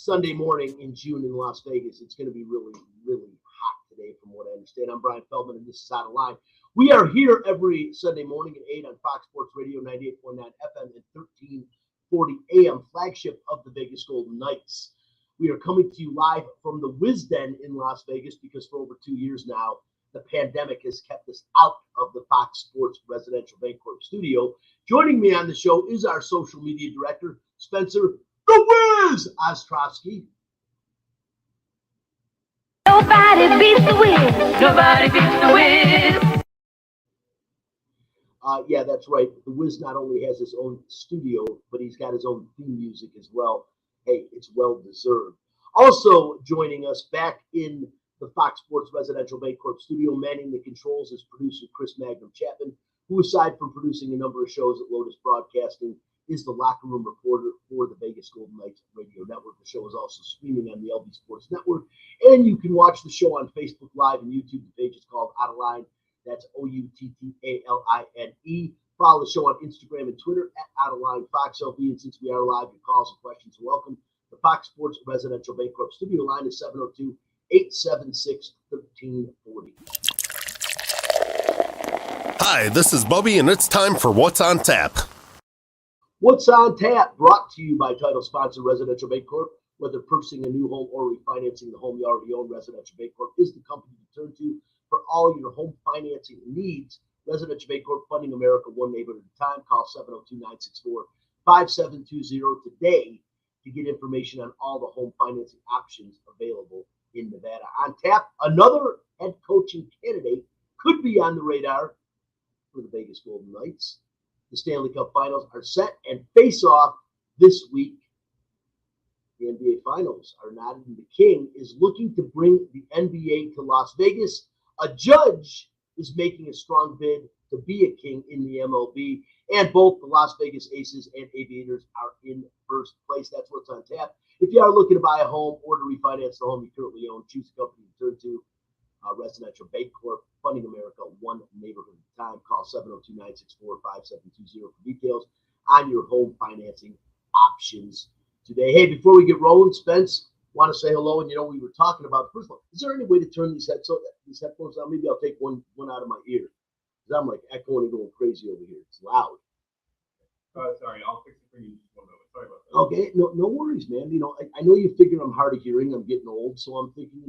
Sunday morning in June in Las Vegas. It's going to be really, really hot today from what I understand. I'm Brian Feldman, and this is Out of Line. We are here every Sunday morning at 8 on Fox Sports Radio, 98.9 FM and 1340 AM, flagship of the Vegas Golden Knights. We are coming to you live from the Wisden in Las Vegas because for over 2 years now, the pandemic has kept us out of the Fox Sports Residential Bancorp studio. Joining me on the show is our social media director, Spencer "The Wiz" Ostrovsky. Nobody beats the Wiz. Nobody beats the Wiz. Yeah, that's right. The Wiz not only has his own studio, but he's got his own theme music as well. Hey, it's well deserved. Also joining us back in the Fox Sports Residential Bancorp studio, manning the controls, is producer Chris Magnum Chapman, who, aside from producing a number of shows at Lotus Broadcasting, is the locker room reporter for the Vegas Golden Knights Radio Network. The show is also streaming on the LB Sports Network, and you can watch the show on Facebook Live and YouTube. The page is called Out of Line. That's OUTTALINE. Follow the show on Instagram and Twitter at Out of Line Fox LV. And since we are live, your calls and questions are welcome. The Fox Sports Residential Bancorp studio line is 702-876-1340. Hi, this is Bubby, and it's time for What's on Tap. What's on Tap, brought to you by title sponsor Residential Bancorp. Whether purchasing a new home or refinancing the home you already own, Residential Bancorp is the company to turn to for all your home financing needs. Residential Bancorp, funding America one neighborhood at a time. Call 702-964-5720 today to get information on all the home financing options available in Nevada. On Tap, another head coaching candidate could be on the radar for the Vegas Golden Knights. The Stanley Cup Finals are set and face off this week. The NBA Finals are not, and the King is looking to bring the NBA to Las Vegas. A judge is making a strong bid to be a King in the MLB, and both the Las Vegas Aces and Aviators are in first place. That's what's on tap. If you are looking to buy a home or to refinance the home you currently own, choose a company to turn to. Residential Bancorp, funding America one neighborhood at a time. Call 702-964-5720 for details on your home financing options today. Hey, before we get rolling, Spence, want to say hello. And, we were talking about, first of all, is there any way to turn these headphones on? Maybe I'll take one out of my ear, because I'm like echoing and going crazy over here. It's loud. Sorry, I'll fix it for you in just 1 moment. Sorry about that. Okay, no worries, man. I know you figure I'm hard of hearing. I'm getting old, so I'm thinking,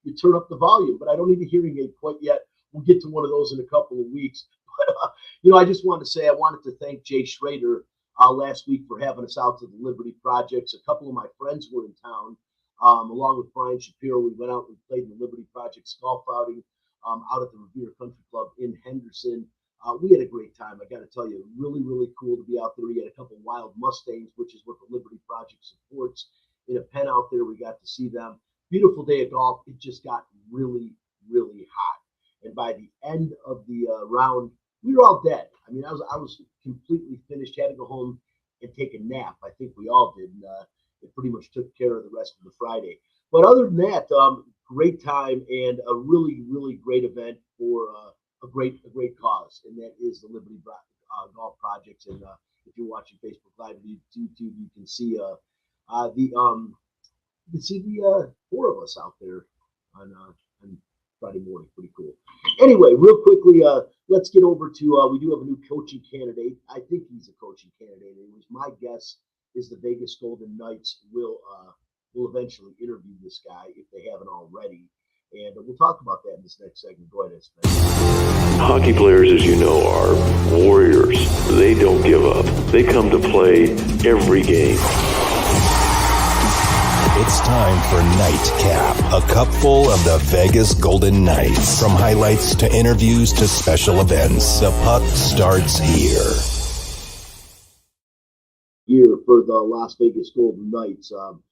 you turn up the volume, but I don't need a hearing aid quite yet. We'll get to one of those in a couple of weeks. But, I just wanted to say I wanted to thank Jay Schrader last week for having us out to the Liberty Projects. A couple of my friends were in town, along with Brian Shapiro. We went out and played in the Liberty Projects golf outing out at the Revere Country Club in Henderson. We had a great time. I got to tell you, really, really cool to be out there. We had a couple of wild Mustangs, which is what the Liberty Project supports. In a pen out there, we got to see them. Beautiful day of golf. It just got really, really hot. And by the end of the round, we were all dead. I mean, I was completely finished. Had to go home and take a nap. I think we all did. And, it pretty much took care of the rest of the Friday. But other than that, great time and a really, really great event for a great cause, and that is the Liberty Golf Projects. And if you're watching Facebook Live and YouTube, you can see the four of us out there on Friday morning. Pretty cool. Anyway, real quickly, let's get over to we do have a new coaching candidate. I think he's a coaching candidate. Anyways, my guess is the Vegas Golden Knights will eventually interview this guy if they haven't already. And we'll talk about that in this next segment. Go ahead, Spencer. Hockey players, as you know, are warriors. They don't give up. They come to play every game. It's time for Nightcap, a cupful of the Vegas Golden Knights. From highlights to interviews to special events, the puck starts here. Here for the Las Vegas Golden Knights. On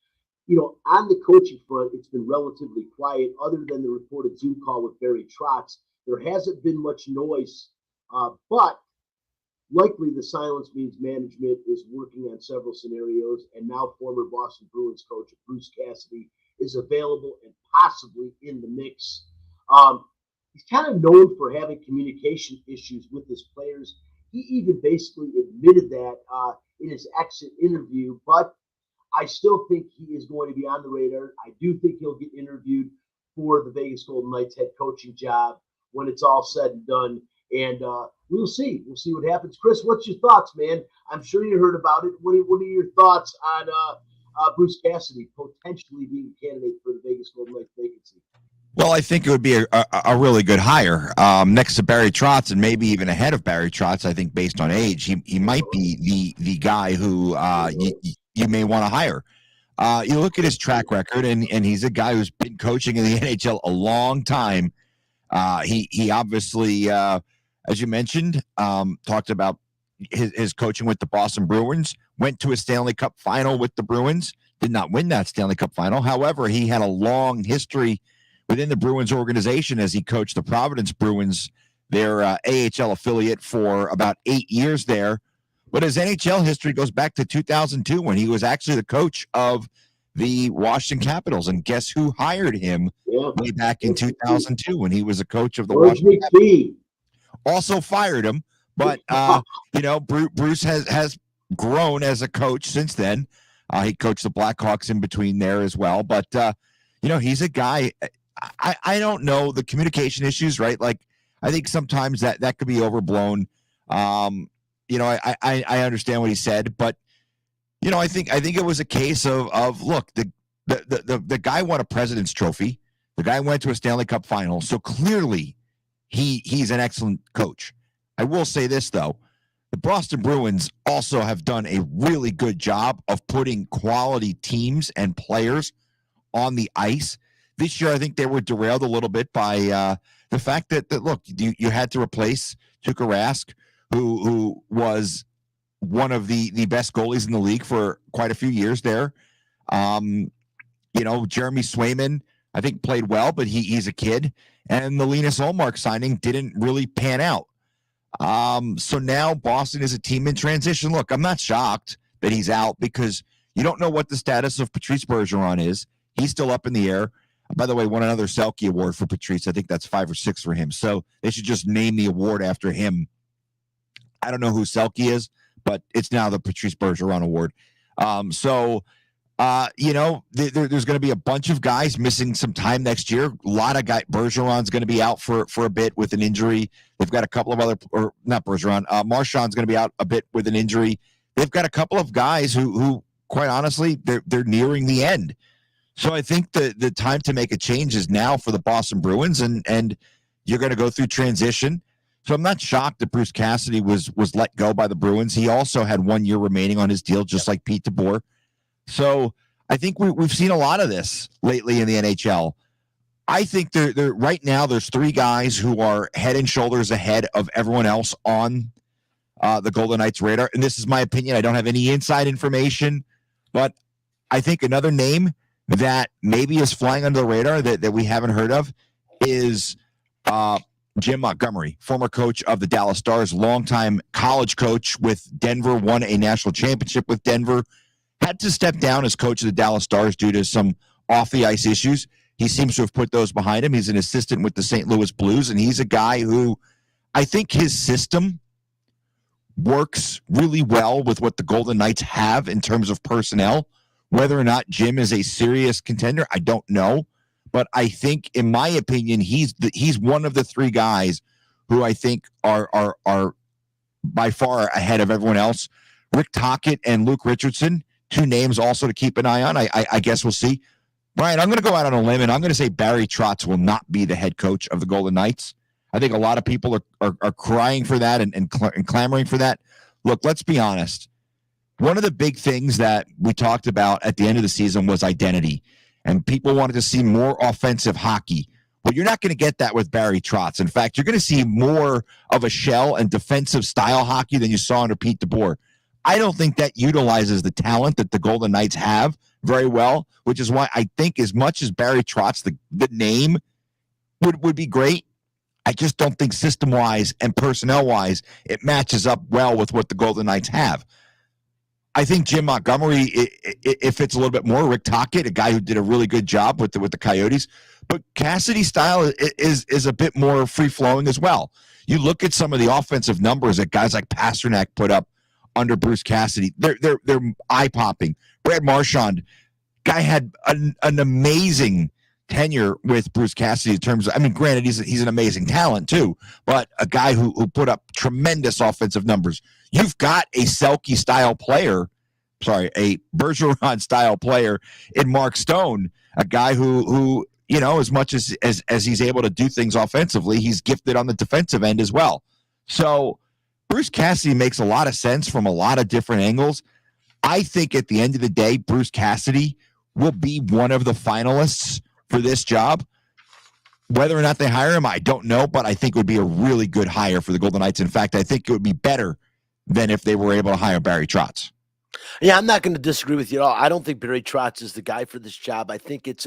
the coaching front, it's been relatively quiet. Other than the reported Zoom call with Barry Trotz, there hasn't been much noise. But likely the silence means management is working on several scenarios, and now former Boston Bruins coach Bruce Cassidy is available and possibly in the mix. He's kind of known for having communication issues with his players. He even basically admitted that in his exit interview, but I still think he is going to be on the radar. I do think he'll get interviewed for the Vegas Golden Knights head coaching job when it's all said and done. And we'll see. We'll see what happens. Chris, what's your thoughts, man? I'm sure you heard about it. What are your thoughts on Bruce Cassidy potentially being a candidate for the Vegas Golden Knights vacancy? Well, I think it would be a really good hire next to Barry Trotz, and maybe even ahead of Barry Trotz. I think based on age, he might be the guy who you may want to hire. You look at his track record, and he's a guy who's been coaching in the NHL a long time. He obviously, as you mentioned, talked about his coaching with the Boston Bruins, went to a Stanley Cup final with the Bruins, did not win that Stanley Cup final. However, he had a long history within the Bruins organization as he coached the Providence Bruins, their AHL affiliate, for about 8 years there. But his NHL history goes back to 2002 when he was actually the coach of the Washington Capitals. And guess who hired him way back in 2002 when he was a coach of the Washington Capitals? Also fired him. But, Bruce has grown as a coach since then. He coached the Blackhawks in between there as well. But, he's a guy. I don't know the communication issues, right? Like, I think sometimes that could be overblown. I understand what he said, but I think it was a case of look, the guy won a President's Trophy. The guy went to a Stanley Cup final, so clearly he's an excellent coach. I will say this though, the Boston Bruins also have done a really good job of putting quality teams and players on the ice. This year, I think they were derailed a little bit by the fact that look, you had to replace Tuukka Rask, who was one of the best goalies in the league for quite a few years there. Jeremy Swayman, I think, played well, but he's a kid. And the Linus Ullmark signing didn't really pan out. So now Boston is a team in transition. Look, I'm not shocked that he's out because you don't know what the status of Patrice Bergeron is. He's still up in the air. By the way, won another Selke Award for Patrice. I think that's 5 or 6 for him. So they should just name the award after him. I don't know who Selke is, but it's now the Patrice Bergeron Award. There's going to be a bunch of guys missing some time next year. A lot of guys. Bergeron's going to be out for a bit with an injury. They've got a couple of other, or not Bergeron. Marchand's going to be out a bit with an injury. They've got a couple of guys who quite honestly, they're nearing the end. So I think the time to make a change is now for the Boston Bruins, and you're going to go through transition. So I'm not shocked that Bruce Cassidy was let go by the Bruins. He also had 1 year remaining on his deal, just like Pete DeBoer. So I think we've seen a lot of this lately in the NHL. I think they're right now there's 3 guys who are head and shoulders ahead of everyone else on the Golden Knights radar. And this is my opinion. I don't have any inside information, but I think another name that maybe is flying under the radar that we haven't heard of is Jim Montgomery, former coach of the Dallas Stars, longtime college coach with Denver, won a national championship with Denver, had to step down as coach of the Dallas Stars due to some off-the-ice issues. He seems to have put those behind him. He's an assistant with the St. Louis Blues, and he's a guy who I think his system works really well with what the Golden Knights have in terms of personnel. Whether or not Jim is a serious contender, I don't know. But I think, in my opinion, he's one of the 3 guys who I think are by far ahead of everyone else. Rick Tocchet and Luke Richardson, 2 names also to keep an eye on. I guess we'll see. Brian, I'm going to go out on a limb, and I'm going to say Barry Trotz will not be the head coach of the Golden Knights. I think a lot of people are crying for that and clamoring for that. Look, let's be honest. One of the big things that we talked about at the end of the season was identity, and people wanted to see more offensive hockey. Well, you're not going to get that with Barry Trotz. In fact, you're going to see more of a shell and defensive style hockey than you saw under Pete DeBoer. I don't think that utilizes the talent that the Golden Knights have very well, which is why I think as much as Barry Trotz, the name would be great, I just don't think system-wise and personnel-wise it matches up well with what the Golden Knights have. I think Jim Montgomery, it fits a little bit more. Rick Tocchet, a guy who did a really good job with the Coyotes. But Cassidy's style is a bit more free-flowing as well. You look at some of the offensive numbers that guys like Pasternak put up under Bruce Cassidy. They're eye-popping. Brad Marchand, guy had an amazing tenure with Bruce Cassidy in terms of, I mean, granted, he's an amazing talent too, but a guy who put up tremendous offensive numbers. You've got a Selke style player, a Bergeron style player in Mark Stone, a guy who as much as he's able to do things offensively, he's gifted on the defensive end as well. So Bruce Cassidy makes a lot of sense from a lot of different angles. I think at the end of the day, Bruce Cassidy will be one of the finalists for this job. Whether or not they hire him, I don't know, but I think it would be a really good hire for the Golden Knights. In fact, I think it would be better than if they were able to hire Barry Trotz. Yeah, I'm not going to disagree with you at all. I don't think Barry Trotz is the guy for this job. I think it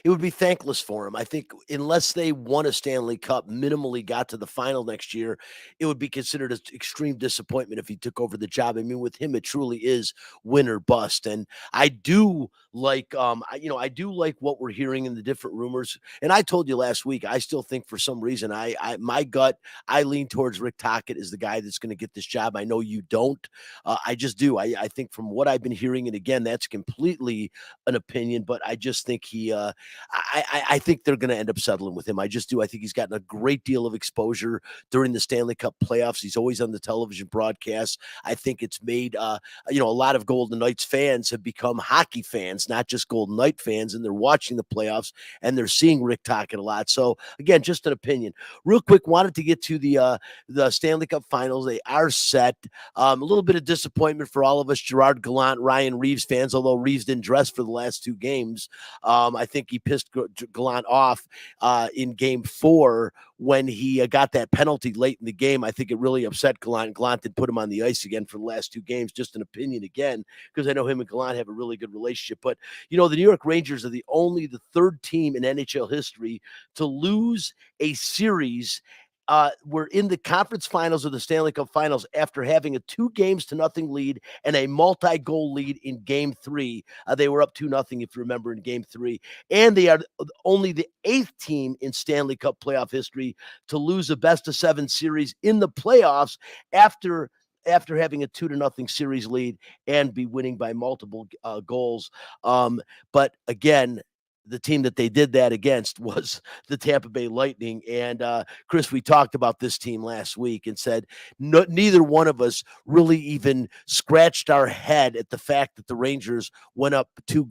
would be thankless for him. I think unless they won a Stanley Cup, minimally got to the final next year, it would be considered an extreme disappointment if he took over the job. I mean, with him, it truly is win or bust. And I do like, I do like what we're hearing in the different rumors. And I told you last week, I still think for some reason, my gut, I lean towards Rick Tocchet is the guy that's going to get this job. I know you don't. I just do. I think from what I've been hearing, and again, that's completely an opinion, but I just think I think they're going to end up settling with him. I just do. I think he's gotten a great deal of exposure during the Stanley Cup playoffs. He's always on the television broadcasts. I think it's made, a lot of Golden Knights fans have become hockey fans, not just Golden Knight fans, and they're watching the playoffs and they're seeing Rick Tocchet a lot. So again, just an opinion. Real quick, wanted to get to the Stanley Cup Finals. They are set. A little bit of disappointment for all of us Gerard Gallant, Ryan Reeves fans, although Reeves didn't dress for the last two games. I think he pissed Gallant off in game 4 when he got that penalty late in the game. I think it really upset Gallant. Gallant did put him on the ice again for the last two games. Just an opinion again, because I know him and Gallant have a really good relationship. But, the New York Rangers are the third team in NHL history to lose a series. We're in the conference finals of the Stanley Cup Finals after having a 2-0 lead and a multi-goal lead in game 3. They were up 2-0, if you remember, in game 3. And they are only the 8th team in Stanley Cup playoff history to lose a best-of-7 series in the playoffs after having a 2-0 series lead and be winning by multiple goals. But again, the team that they did that against was the Tampa Bay Lightning. And Chris, we talked about this team last week and said neither one of us really even scratched our head at the fact that the Rangers went up 2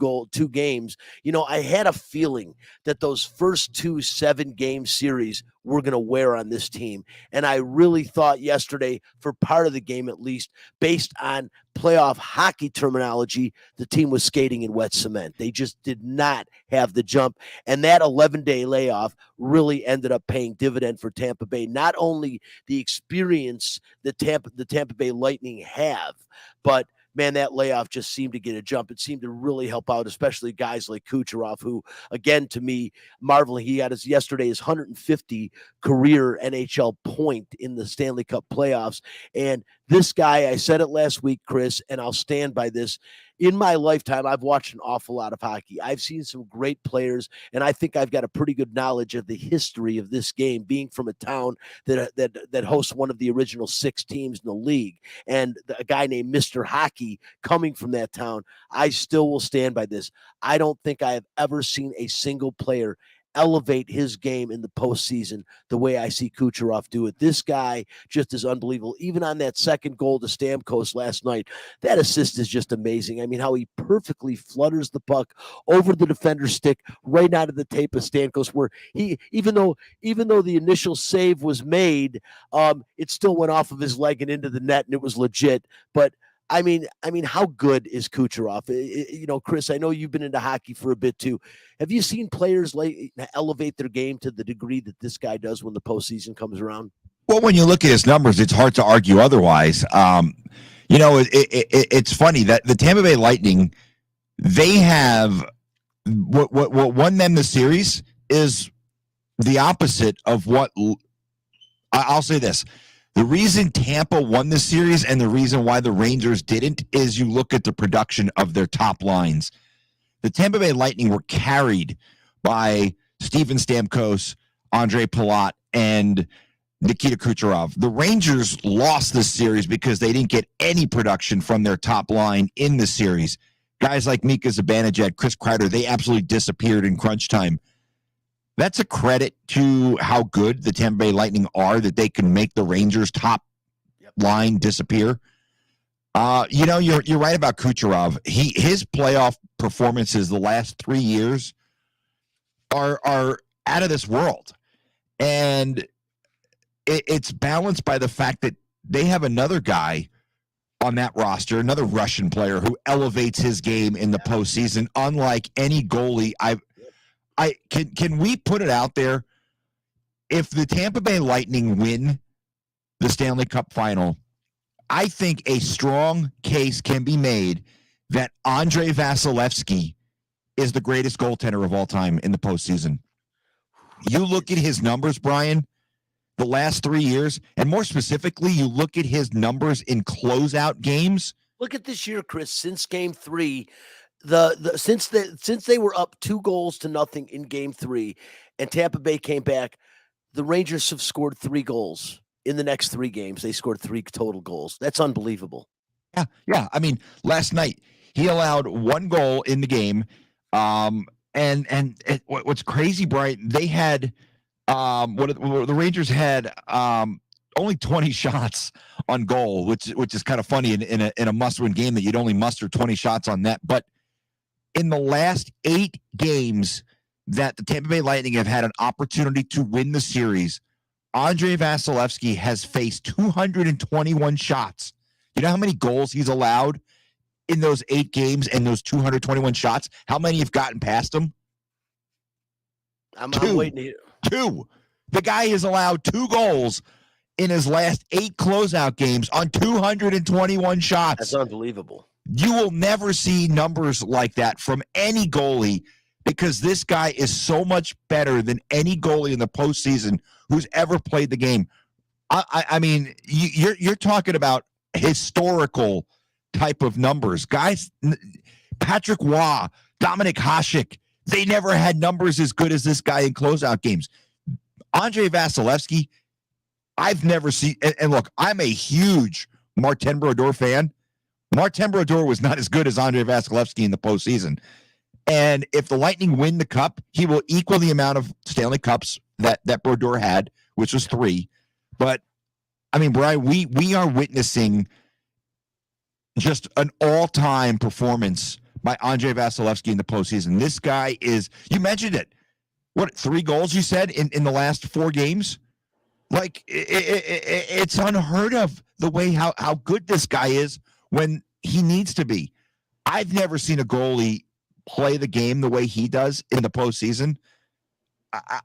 games. I had a feeling that those first 2 7-game series were going to wear on this team. And I really thought yesterday, for part of the game at least, based on playoff hockey terminology, the team was skating in wet cement. They just did not have the jump. And that 11-day layoff really ended up paying dividend for Tampa Bay. Not only the experience that the Tampa Bay Lightning have, but man, that layoff just seemed to get a jump. It seemed to really help out, especially guys like Kucherov, who, again, to me, marveling. He had his 150 career NHL point in the Stanley Cup playoffs. And this guy, I said it last week, Chris, and I'll stand by this. In my lifetime, I've watched an awful lot of hockey. I've seen some great players, and I think I've got a pretty good knowledge of the history of this game, being from a town that hosts one of the original 6 teams in the league, and a guy named Mr. Hockey coming from that town. I still will stand by this. I don't think I have ever seen a single player elevate his game in the postseason the way I see Kucherov do it. This guy just is unbelievable. Even on that second goal to Stamkos last night, that assist is just amazing. I mean, how he perfectly flutters the puck over the defender's stick right out of the tape of Stamkos, where he, even though the initial save was made, it still went off of his leg and into the net, and it was legit. But I mean, how good is Kucherov? Chris, I know you've been into hockey for a bit too. Have you seen players elevate their game to the degree that this guy does when the postseason comes around? Well, when you look at his numbers, it's hard to argue otherwise. It's funny that the Tampa Bay Lightning, they have what won them the series is the opposite of what I'll say this. The reason Tampa won the series and the reason why the Rangers didn't is you look at the production of their top lines. The Tampa Bay Lightning were carried by Steven Stamkos, Andre Palat, and Nikita Kucherov. The Rangers lost this series because they didn't get any production from their top line in the series. guys like Mika Zibanejad, Chris Kreider, they absolutely disappeared in crunch time. That's a credit to how good the Tampa Bay Lightning are that they can make the Rangers' top line disappear. You're right about Kucherov. His playoff performances the last 3 years are out of this world. And it's balanced by the fact that they have another guy on that roster, another Russian player who elevates his game in the postseason, unlike any goalie. Can we put it out there? If the Tampa Bay Lightning win the Stanley Cup final, I think a strong case can be made that Andrei Vasilevsky is the greatest goaltender of all time in the postseason. You look at his numbers, Brian, the last 3 years, and more specifically, you look at his numbers in closeout games. Look at this year, Chris. Since Game 3, since they were up 2-0 in Game 3, and Tampa Bay came back, the Rangers have scored 3 goals in the next 3 games. They scored 3 total goals. That's unbelievable. Yeah. I mean, last night he allowed 1 goal in the game. What's crazy, Brian? They had. The Rangers had only 20 shots on goal, which is kind of funny in a must-win game that you'd only muster 20 shots on net. But in the last 8 games that the Tampa Bay Lightning have had an opportunity to win the series, Andrei Vasilevsky has faced 221 shots. You know how many goals he's allowed in those 8 games and those 221 shots? How many have gotten past him? I'm waiting to hear. 2. The guy has allowed 2 goals in his last 8 closeout games on 221 shots. That's unbelievable. You will never see numbers like that from any goalie because this guy is so much better than any goalie in the postseason who's ever played the game. I mean, you're talking about historical type of numbers. Guys, Patrick Waugh, Dominic Hasek, they never had numbers as good as this guy in closeout games. Andrei Vasilevsky, I've never seen. And look, I'm a huge Martin Brodeur fan. Martin Brodeur was not as good as Andrei Vasilevsky in the postseason. And if the Lightning win the cup, he will equal the amount of Stanley Cups that Brodeur had, which was 3. But, I mean, Brian, we are witnessing just an all-time performance by Andrei Vasilevsky in the postseason. This guy is, you mentioned it, what, 3 goals you said in the last 4 games? Like, it's unheard of the way how good this guy is when he needs to be. I've never seen a goalie play the game the way he does in the postseason.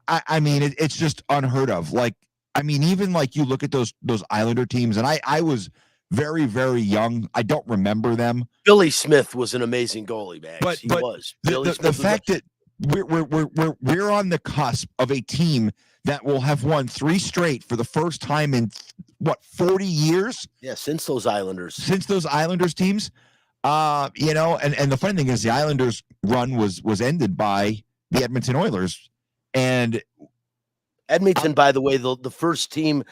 I mean, it's just unheard of. Like, I mean, even like you look at those Islander teams, and I was very, very young. I don't remember them. Billy Smith was an amazing goalie, man. But he was. The fact that we're on the cusp of a team that will have won 3 straight for the first time in 40 years? Yeah, since those Islanders teams. And the funny thing is the Islanders run was ended by the Edmonton Oilers. And Edmonton, by the way, the first team,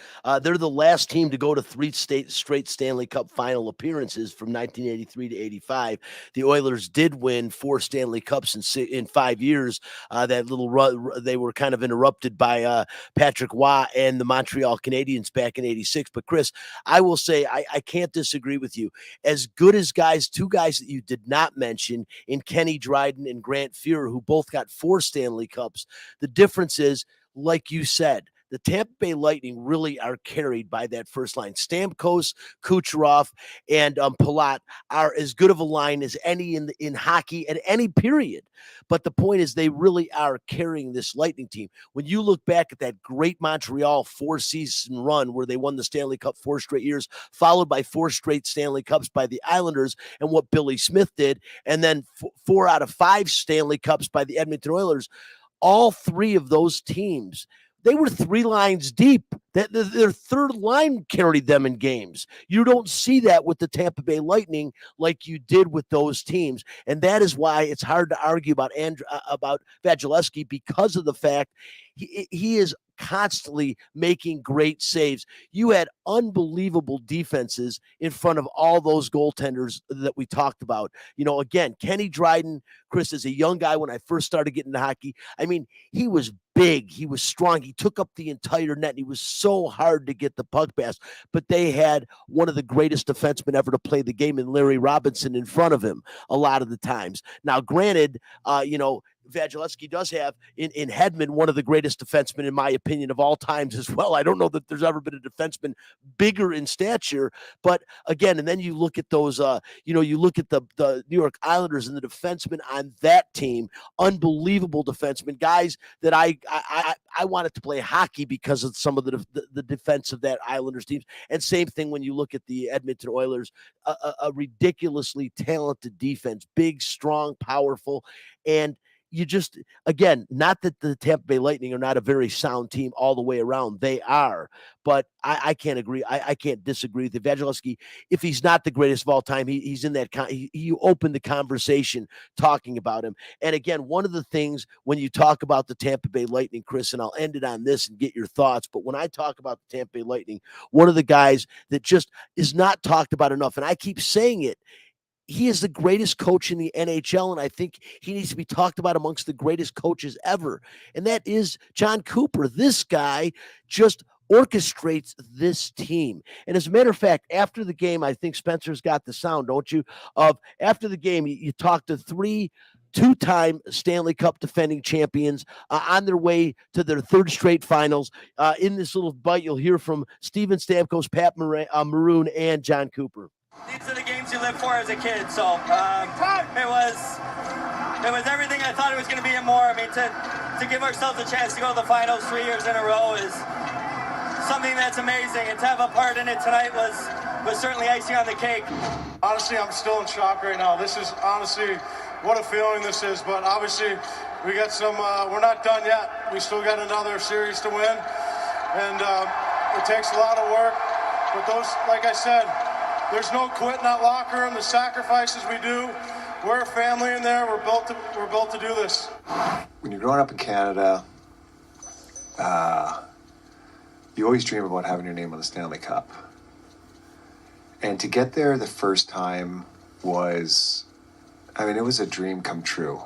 they're the last team to go to 3 straight Stanley Cup final appearances from 1983 to 85. The Oilers did win 4 Stanley Cups in 5 years. That little run, they were kind of interrupted by Patrick Waugh and the Montreal Canadiens back in 86. But Chris, I will say I can't disagree with you. As good as 2 guys that you did not mention in Kenny Dryden and Grant Fuhrer, who both got 4 Stanley Cups, the difference is, like you said, the Tampa Bay Lightning really are carried by that first line. Stamkos, Kucherov, and Palat are as good of a line as any in hockey at any period. But the point is they really are carrying this Lightning team. When you look back at that great Montreal 4-season run where they won the Stanley Cup 4 straight years, followed by 4 straight Stanley Cups by the Islanders and what Billy Smith did, and then 4 out of 5 Stanley Cups by the Edmonton Oilers, all 3 of those teams, they were 3 lines deep. That their third line carried them in games. You don't see that with the Tampa Bay Lightning like you did with those teams, and that is why it's hard to argue about Vasilevsky, because of the fact he is constantly making great saves. You had unbelievable defenses in front of all those goaltenders that we talked about. Again, Kenny Dryden, Chris, is a young guy when I first started getting into hockey. I mean, he was big. He was strong. He took up the entire net. And he was so hard to get the puck past. But they had one of the greatest defensemen ever to play the game in Larry Robinson in front of him a lot of the times. Now, granted, Vasilevsky does have in Hedman one of the greatest defensemen, in my opinion, of all times as well. I don't know that there's ever been a defenseman bigger in stature, but again, and then you look at those, you look at the New York Islanders and the defensemen on that team, unbelievable defensemen, guys that I wanted to play hockey because of some of the defense of that Islanders teams. And same thing when you look at the Edmonton Oilers, a ridiculously talented defense, big, strong, powerful, and you just, again, not that the Tampa Bay Lightning are not a very sound team all the way around. They are, but I can't agree. I can't disagree with Vasilevsky. If he's not the greatest of all time, he's in that. You opened the conversation talking about him. And again, one of the things when you talk about the Tampa Bay Lightning, Chris, and I'll end it on this and get your thoughts, but when I talk about the Tampa Bay Lightning, one of the guys that just is not talked about enough, and I keep saying it, he is the greatest coach in the NHL, and I think he needs to be talked about amongst the greatest coaches ever, and that is John Cooper. This guy just orchestrates this team. And as a matter of fact, after the game, I think Spencer's got the sound, don't you? After the game, you talked to two-time Stanley Cup defending champions on their way to their third straight finals. In this little bite, you'll hear from Steven Stamkos, Pat Maroon, and John Cooper. These are the games you live for as a kid, so it was everything I thought it was going to be and more. I mean, to give ourselves a chance to go to the finals 3 years in a row is something that's amazing, and to have a part in it tonight was certainly icing on the cake. Honestly, I'm still in shock right now. This is honestly what a feeling this is, but obviously we got some, we're not done yet. We still got another series to win, and it takes a lot of work, but those, like I said, there's no quit in that locker room. The sacrifices we do, we're a family in there. We're built to do this. When you're growing up in Canada, you always dream about having your name on the Stanley Cup. And to get there the first time was, it was a dream come true.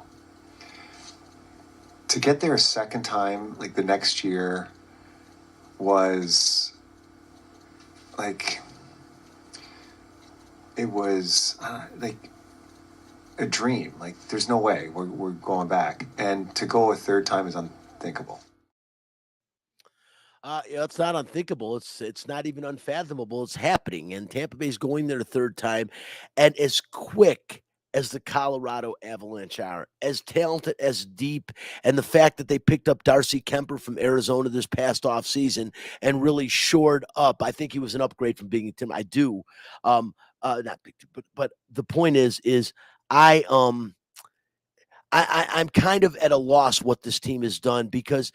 To get there a second time, like the next year, was like, it was like a dream. Like, there's no way we're going back. And to go a third time is unthinkable. It's not unthinkable. It's not even unfathomable. It's happening. And Tampa Bay's going there a third time. And as quick as the Colorado Avalanche are, as talented, as deep, and the fact that they picked up Darcy Kemper from Arizona this past offseason and really shored up. I think he was an upgrade from Binghamton. I do. Not big, but the point is I'm kind of at a loss what this team has done, because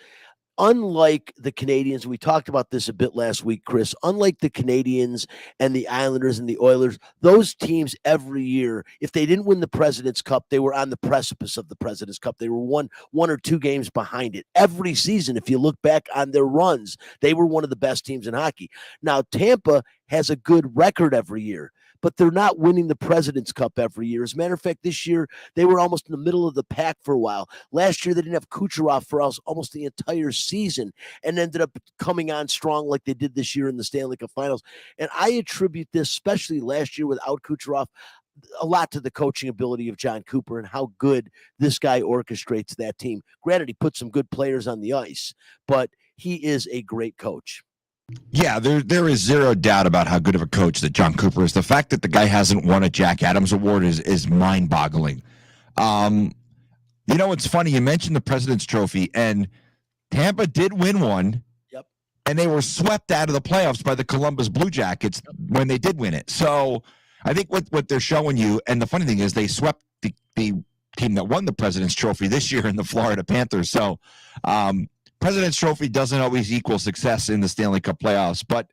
unlike the Canadians, we talked about this a bit last week, Chris, unlike the Canadians and the Islanders and the Oilers, those teams every year, if they didn't win the President's Cup, they were on the precipice of the President's Cup. They were one or two games behind it. Every season, if you look back on their runs, they were one of the best teams in hockey. Now, Tampa has a good record every year, but they're not winning the President's Cup every year. As a matter of fact, this year, they were almost in the middle of the pack for a while. Last year, they didn't have Kucherov for almost the entire season and ended up coming on strong like they did this year in the Stanley Cup Finals. And I attribute this, especially last year without Kucherov, a lot to the coaching ability of John Cooper and how good this guy orchestrates that team. Granted, he put some good players on the ice, but he is a great coach. Yeah, there is zero doubt about how good of a coach that John Cooper is. The fact that the guy hasn't won a Jack Adams Award is mind-boggling. It's funny. You mentioned the President's Trophy, and Tampa did win one. Yep. And they were swept out of the playoffs by the Columbus Blue Jackets when they did win it. So I think what they're showing you, and the funny thing is they swept the team that won the President's Trophy this year in the Florida Panthers. So President's Trophy doesn't always equal success in the Stanley Cup playoffs. But,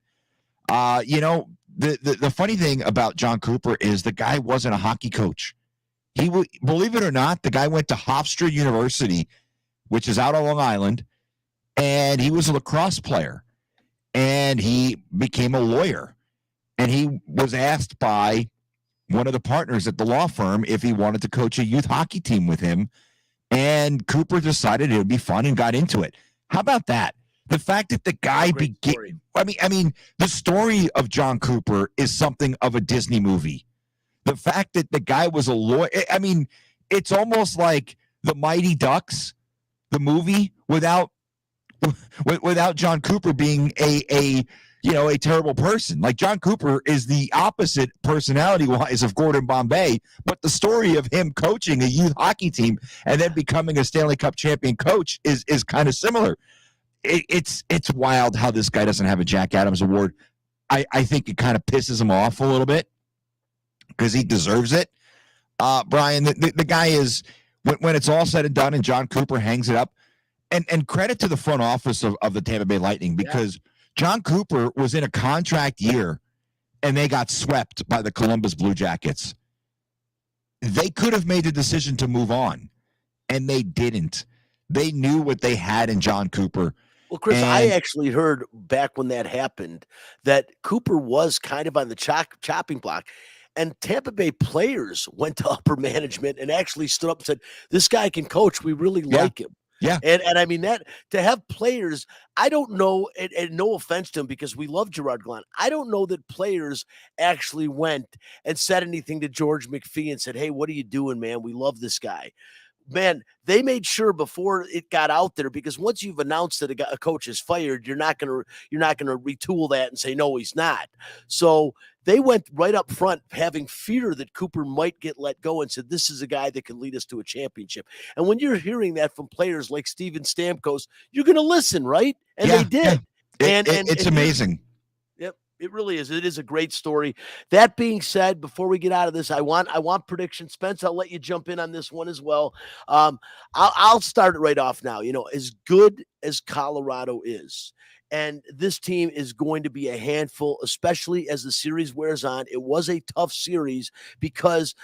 the funny thing about John Cooper is the guy wasn't a hockey coach. Believe it or not, the guy went to Hofstra University, which is out on Long Island, and he was a lacrosse player. And he became a lawyer. And he was asked by one of the partners at the law firm if he wanted to coach a youth hockey team with him. And Cooper decided it would be fun and got into it. How about that? The fact that the guy I mean, the story of John Cooper is something of a Disney movie. The fact that the guy was a lawyer, I mean, it's almost like the Mighty Ducks, the movie, without John Cooper being a terrible person. Like, John Cooper is the opposite personality-wise of Gordon Bombay, but the story of him coaching a youth hockey team and then becoming a Stanley Cup champion coach is kind of similar. It's wild how this guy doesn't have a Jack Adams Award. I think it kind of pisses him off a little bit because he deserves it. Brian, the guy is, when it's all said and done and John Cooper hangs it up, and credit to the front office of the Tampa Bay Lightning, because John Cooper was in a contract year and they got swept by the Columbus Blue Jackets. They could have made the decision to move on, and they didn't. They knew what they had in John Cooper. Well, Chris, I actually heard back when that happened that Cooper was kind of on the chopping block. And Tampa Bay players went to upper management and actually stood up and said, this guy can coach. We really like him. Yeah. And I mean, that to have players, I don't know, and no offense to him because we love Gerard Gallant. I don't know that players actually went and said anything to George McPhee and said, hey, what are you doing, man? We love this guy. Man, they made sure before it got out there, because once you've announced that a coach is fired, you're not gonna retool that and say no, he's not. So they went right up front, having fear that Cooper might get let go, and said this is a guy that can lead us to a championship. And when you're hearing that from players like Steven Stamkos, you're going to listen, right? And they did. Yeah. It's amazing. Yep, it really is. It is a great story. That being said, before we get out of this, I want predictions. Spence, I'll let you jump in on this one as well. I'll start it right off now. As good as Colorado is, and this team is going to be a handful, especially as the series wears on. It was a tough series because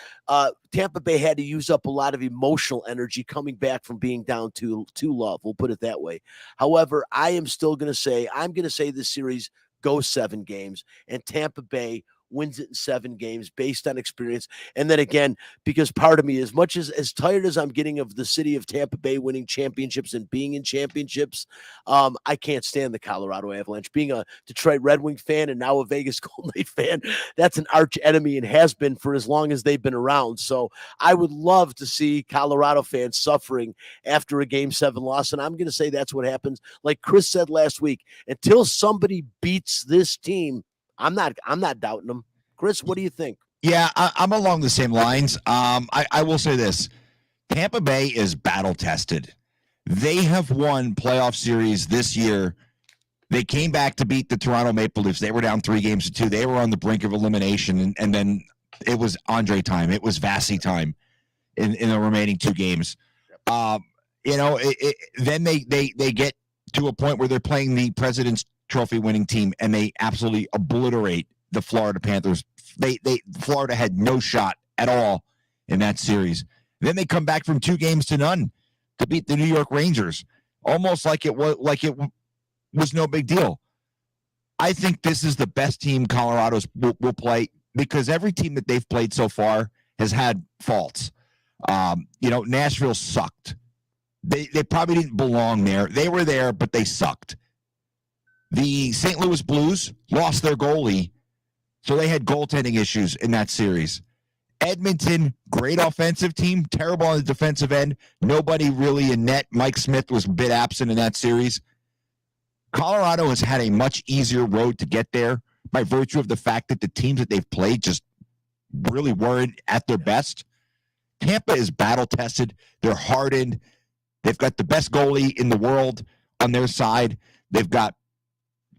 Tampa Bay had to use up a lot of emotional energy coming back from being down 2-0. We'll put it that way. However, I'm going to say this series goes 7 games, and Tampa Bay wins it in 7 games based on experience. And then again, because part of me, as much as tired as I'm getting of the city of Tampa Bay winning championships and being in championships, I can't stand the Colorado Avalanche. Being a Detroit Red Wing fan and now a Vegas Golden Knight fan, that's an arch enemy and has been for as long as they've been around. So I would love to see Colorado fans suffering after a Game 7 loss. And I'm going to say that's what happens. Like Chris said last week, until somebody beats this team, I'm not doubting them. Chris, what do you think? Yeah, I'm along the same lines. I will say this. Tampa Bay is battle tested. They have won playoff series this year. They came back to beat the Toronto Maple Leafs. They were down 3-2. They were on the brink of elimination, and then it was Andre time. It was Vasi time in the remaining 2 games. Then they get to a point where they're playing the President's Trophy winning team, and they absolutely obliterate the Florida Panthers. Florida had no shot at all in that series. Then they come back from 2-0 to beat the New York Rangers, almost like it was no big deal. I think this is the best team Colorado will play, because every team that they've played so far has had faults. Nashville sucked. They probably didn't belong there. They were there, but they sucked. The St. Louis Blues lost their goalie, so they had goaltending issues in that series. Edmonton, great offensive team, terrible on the defensive end. Nobody really in net. Mike Smith was a bit absent in that series. Colorado has had a much easier road to get there by virtue of the fact that the teams that they've played just really weren't at their best. Tampa is battle-tested. They're hardened. They've got the best goalie in the world on their side. They've got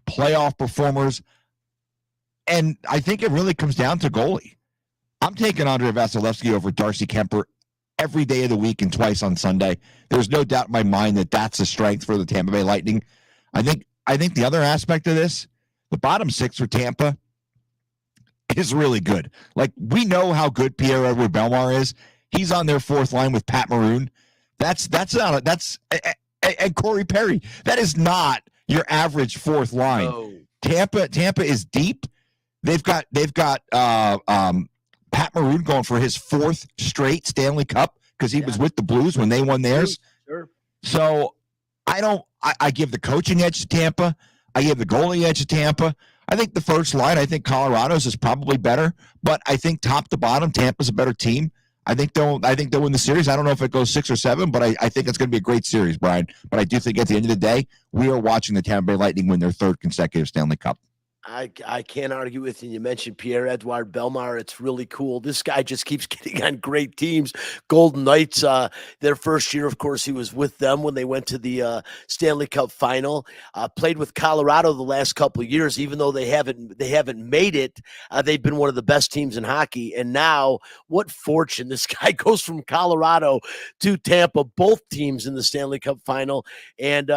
playoff performers. And I think it really comes down to goalie. I'm taking Andrei Vasilevsky over Darcy Kemper every day of the week and twice on Sunday. There's no doubt in my mind that that's a strength for the Tampa Bay Lightning. I think the other aspect of this, the bottom six for Tampa is really good. Like, we know how good Pierre-Edouard Bellemare is. He's on their fourth line with Pat Maroon. And Corey Perry. That is not your average fourth line. Oh. Tampa is deep. They've got Pat Maroon going for his fourth straight Stanley Cup because he was with the Blues when they won theirs. Sure. So I give the coaching edge to Tampa. I give the goalie edge to Tampa. I think the first line, I think Colorado's is probably better, but I think top to bottom, Tampa's a better team. I think they'll win the series. I don't know if it goes 6 or 7, but I think it's going to be a great series, Brian. But I do think at the end of the day, we are watching the Tampa Bay Lightning win their third consecutive Stanley Cup. I can't argue with you. You mentioned Pierre-Edouard Bellemare. It's really cool. This guy just keeps getting on great teams. Golden Knights, their first year, of course, he was with them when they went to the Stanley Cup final. Played with Colorado the last couple of years, even though they haven't made it. They've been one of the best teams in hockey. And now, what fortune! This guy goes from Colorado to Tampa, both teams in the Stanley Cup final. And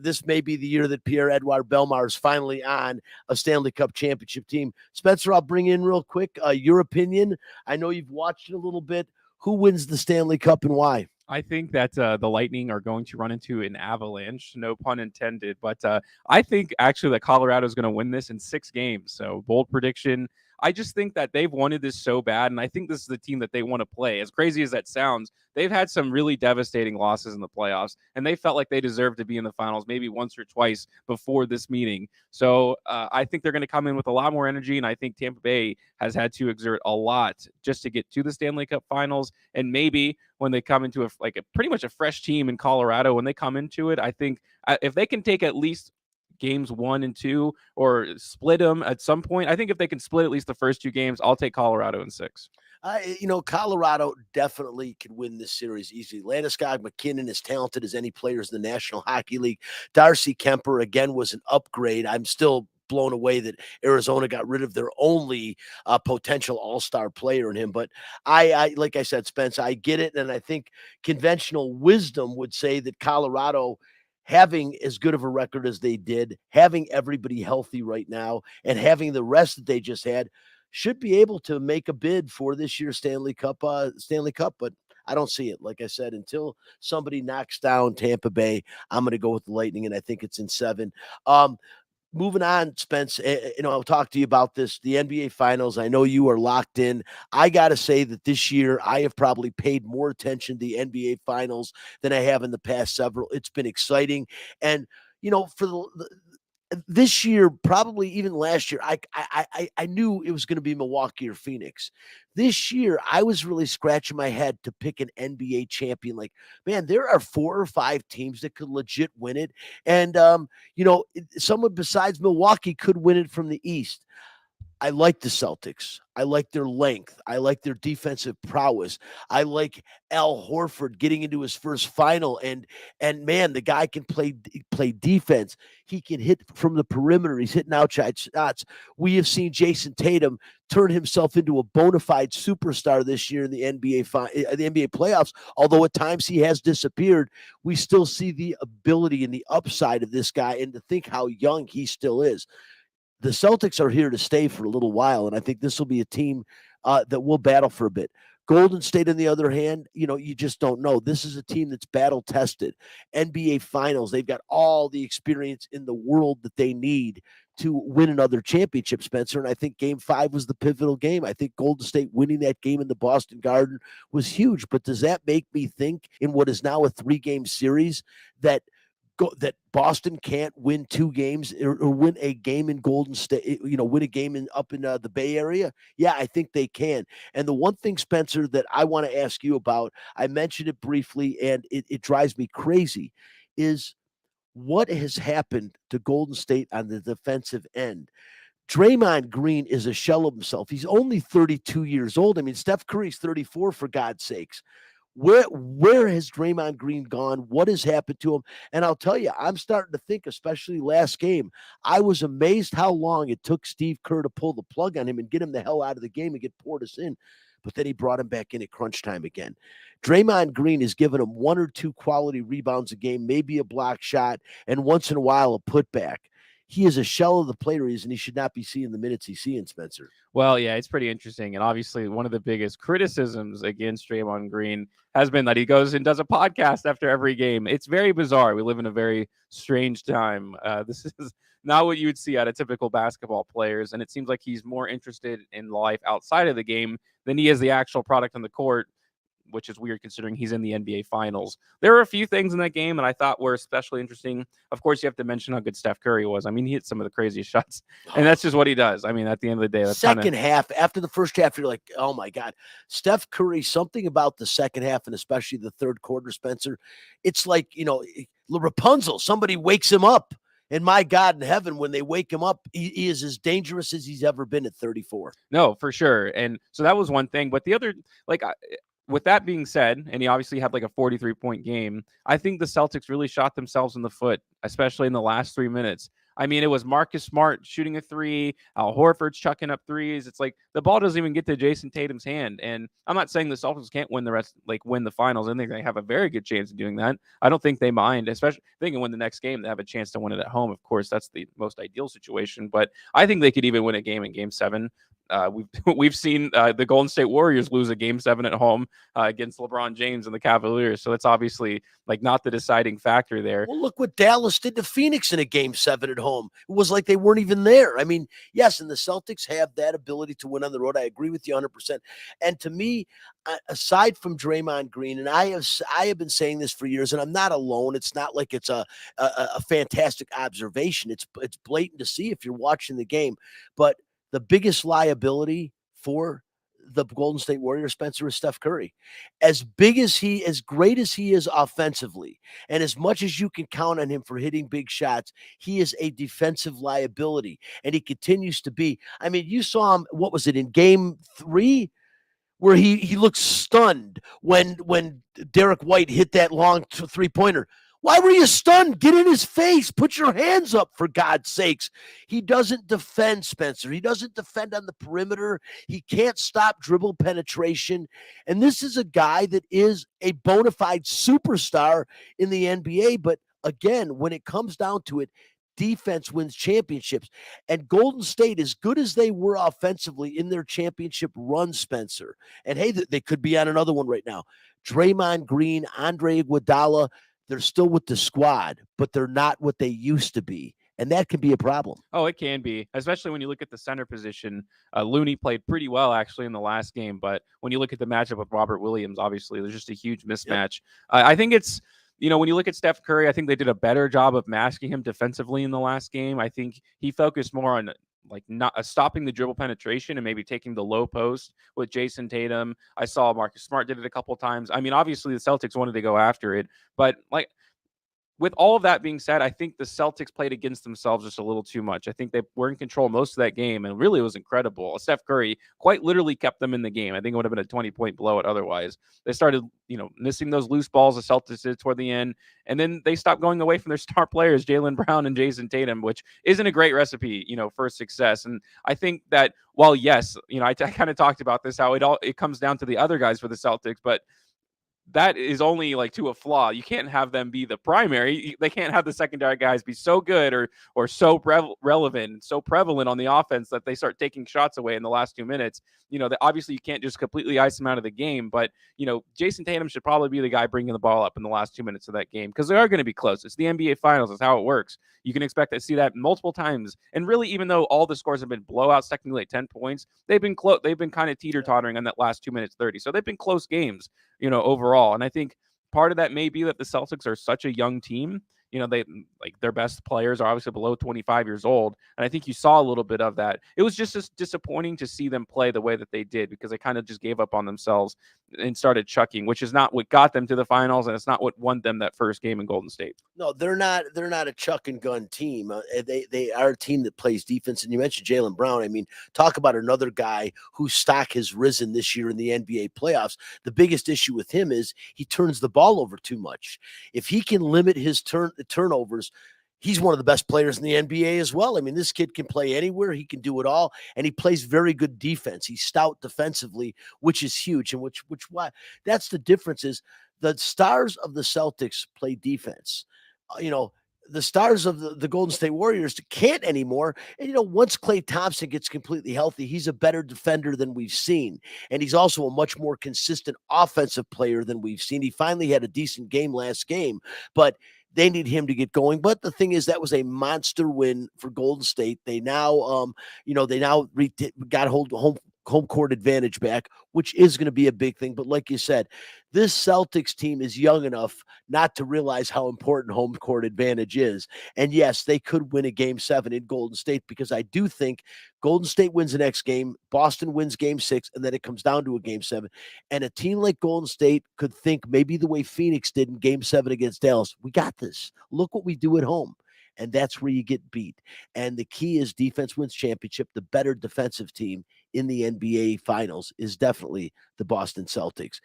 this may be the year that Pierre-Edouard Bellemare is finally on a Stanley Cup championship team. Spencer, I'll bring in real quick your opinion. I know you've watched it a little bit. Who wins the Stanley Cup and why? I think that the Lightning are going to run into an avalanche, no pun intended. But I think actually that Colorado is going to win this in 6 games. So bold prediction. I just think that they've wanted this so bad, and I think this is the team that they want to play. As crazy as that sounds, they've had some really devastating losses in the playoffs, and they felt like they deserved to be in the finals maybe once or twice before this meeting. So I think they're going to come in with a lot more energy, and I think Tampa Bay has had to exert a lot just to get to the Stanley Cup finals. And maybe when they come into a pretty much a fresh team in Colorado, when they come into it, I think if they can take at least games 1 and 2 or split them at some point. I think if they can split at least the first 2 games, I'll take Colorado in 6. Colorado definitely can win this series easily. Landeskog McKinnon is talented as any players in the National Hockey League. Darcy Kemper, again, was an upgrade. I'm still blown away that Arizona got rid of their only potential all-star player in him. But I like I said, Spence, I get it. And I think conventional wisdom would say that Colorado, having as good of a record as they did, having everybody healthy right now, and having the rest that they just had, should be able to make a bid for this year's Stanley Cup. But I don't see it. Like I said, until somebody knocks down Tampa Bay, I'm going to go with the Lightning, and I think it's in 7. Moving on, Spence, I'll talk to you about this, the NBA Finals. I know you are locked in. I got to say that this year I have probably paid more attention to the NBA Finals than I have in the past several. It's been exciting. And, for this year, probably even last year, I knew it was going to be Milwaukee or Phoenix. This year, I was really scratching my head to pick an NBA champion. Like, man, there are 4 or 5 teams that could legit win it. And, someone besides Milwaukee could win it from the East. I like the Celtics. I like their length. I like their defensive prowess. I like Al Horford getting into his first final, and man, the guy can play defense. He can hit from the perimeter. He's hitting outside shots. We have seen Jason Tatum turn himself into a bona fide superstar this year in the NBA playoffs. Although at times he has disappeared, we still see the ability and the upside of this guy, and to think how young he still is. The Celtics are here to stay for a little while, and I think this will be a team that will battle for a bit. Golden State, on the other hand, you just don't know. This is a team that's battle-tested. NBA Finals, they've got all the experience in the world that they need to win another championship, Spencer, and I think Game 5 was the pivotal game. I think Golden State winning that game in the Boston Garden was huge, but does that make me think in what is now a 3-game series that Boston can't win 2 games or win a game in Golden State, win a game up in the Bay Area? Yeah, I think they can. And the one thing, Spencer, that I want to ask you about, I mentioned it briefly, and it drives me crazy, is what has happened to Golden State on the defensive end. Draymond Green is a shell of himself. He's only 32 years old. I mean, Steph Curry's 34, for God's sakes. Where has Draymond Green gone? What has happened to him? And I'll tell you, I'm starting to think, especially last game, I was amazed how long it took Steve Kerr to pull the plug on him and get him the hell out of the game and get Portis in. but then he brought him back in at crunch time again. Draymond Green has given him 1 or 2 quality rebounds a game, maybe a block shot, and once in a while a putback. He is a shell of the player he is, and he should not be seeing the minutes he's seeing, Spencer. Well, yeah, it's pretty interesting. And obviously, one of the biggest criticisms against Draymond Green has been that he goes and does a podcast after every game. It's very bizarre. We live in a very strange time. This is not what you would see out of typical basketball players. And it seems like he's more interested in life outside of the game than he is the actual product on the court, which is weird considering he's in the NBA Finals. There were a few things in that game that I thought were especially interesting. Of course, you have to mention how good Steph Curry was. I mean, he hit some of the craziest shots, and that's just what he does. I mean, at the end of the day, that's second half, after the first half, you're like, oh my God. Steph Curry, something about the second half and especially the third quarter, Spencer, it's like, Rapunzel, somebody wakes him up. And my God in heaven, when they wake him up, he is as dangerous as he's ever been at 34. No, for sure. And so that was one thing. But the other, with that being said, and he obviously had like a 43-point game, I think the Celtics really shot themselves in the foot, especially in the last 3 minutes. I mean, it was Marcus Smart shooting a three, Al Horford's chucking up threes. It's like the ball doesn't even get to Jason Tatum's hand. And I'm not saying the Celtics can't win win the finals. I think they have a very good chance of doing that. I don't think they mind, especially if they can win the next game. They have a chance to win it at home. Of course, that's the most ideal situation. But I think they could even win a game in Game 7. We've seen the Golden State Warriors lose a Game 7 at home against LeBron James and the Cavaliers. So it's obviously not the deciding factor there. Well, look what Dallas did to Phoenix in a Game 7 at home. It was like they weren't even there. I mean, yes, and the Celtics have that ability to win on the road. I agree with you 100%. And to me, aside from Draymond Green, and I have been saying this for years, and I'm not alone. It's not like it's a fantastic observation. It's blatant to see if you're watching the game. But the biggest liability for the Golden State Warriors, Spencer, is Steph Curry. As great as he is offensively, and as much as you can count on him for hitting big shots, he is a defensive liability, and he continues to be. I mean, you saw him, what was it, in Game 3? Where he looked stunned when Derek White hit that long three-pointer. Why were you stunned? Get in his face. Put your hands up, for God's sakes. He doesn't defend, Spencer. He doesn't defend on the perimeter. He can't stop dribble penetration. And this is a guy that is a bona fide superstar in the NBA. But again, when it comes down to it, defense wins championships. And Golden State, as good as they were offensively in their championship run, Spencer, and hey, they could be on another one right now. Draymond Green, Andre Iguodala, they're still with the squad, but they're not what they used to be. And that can be a problem. Oh, it can be, especially when you look at the center position. Looney played pretty well, actually, in the last game. But when you look at the matchup with Robert Williams, obviously, there's just a huge mismatch. Yep. I think it's, when you look at Steph Curry, I think they did a better job of masking him defensively in the last game. I think he focused more on not stopping the dribble penetration and maybe taking the low post with Jason Tatum. I saw Marcus Smart did it a couple of times. I mean, obviously the Celtics wanted to go after it, but with all of that being said, I think the Celtics played against themselves just a little too much. I think they were in control most of that game, and really it was incredible. Steph Curry quite literally kept them in the game. I think it would have been a 20-point blowout otherwise. They started, missing those loose balls the Celtics did toward the end, and then they stopped going away from their star players, Jaylen Brown and Jason Tatum, which isn't a great recipe, for success. And I think that while, yes, I kind of talked about this, how it comes down to the other guys for the Celtics, but that is only to a flaw. You can't have them be the primary. They can't have the secondary guys be so good or so relevant, so prevalent on the offense that they start taking shots away in the last 2 minutes. Obviously you can't just completely ice them out of the game, but Jason Tatum should probably be the guy bringing the ball up in the last 2 minutes of that game, because they are going to be close. It's the NBA Finals. It's how it works. You can expect to see that multiple times. And really, even though all the scores have been blowouts, technically 10 points, they've been close. They've been kind of teeter-tottering on that last 2 minutes 30. So they've been close games, overall. And I think part of that may be that the Celtics are such a young team. They their best players are obviously below 25 years old. And I think you saw a little bit of that. It was just disappointing to see them play the way that they did, because they kind of just gave up on themselves and started chucking, which is not what got them to the finals. And it's not what won them that first game in Golden State. No, they're not a chuck and gun team. They are a team that plays defense. And you mentioned Jaylen Brown. I mean, talk about another guy whose stock has risen this year in the NBA playoffs. The biggest issue with him is he turns the ball over too much. If he can limit his turnovers, he's one of the best players in the NBA as well. I mean, this kid can play anywhere. He can do it all, and he plays very good defense. He's stout defensively, which is huge, and which why that's the difference is the stars of the Celtics play defense. The stars of the Golden State Warriors can't anymore. And, once Klay Thompson gets completely healthy, he's a better defender than we've seen. And he's also a much more consistent offensive player than we've seen. He finally had a decent game last game, but they need him to get going. But the thing is, that was a monster win for Golden State. They now, got home court advantage back, which is going to be a big thing. But like you said, this Celtics team is young enough not to realize how important home court advantage is. And yes, they could win a game 7 in Golden State, because I do think Golden State wins the next game, Boston wins game 6, and then it comes down to a game 7. And a team like Golden State could think maybe the way Phoenix did in game 7 against Dallas, we got this. Look what we do at home. And that's where you get beat. And the key is defense wins championship. The better defensive team in the NBA finals is definitely the Boston Celtics.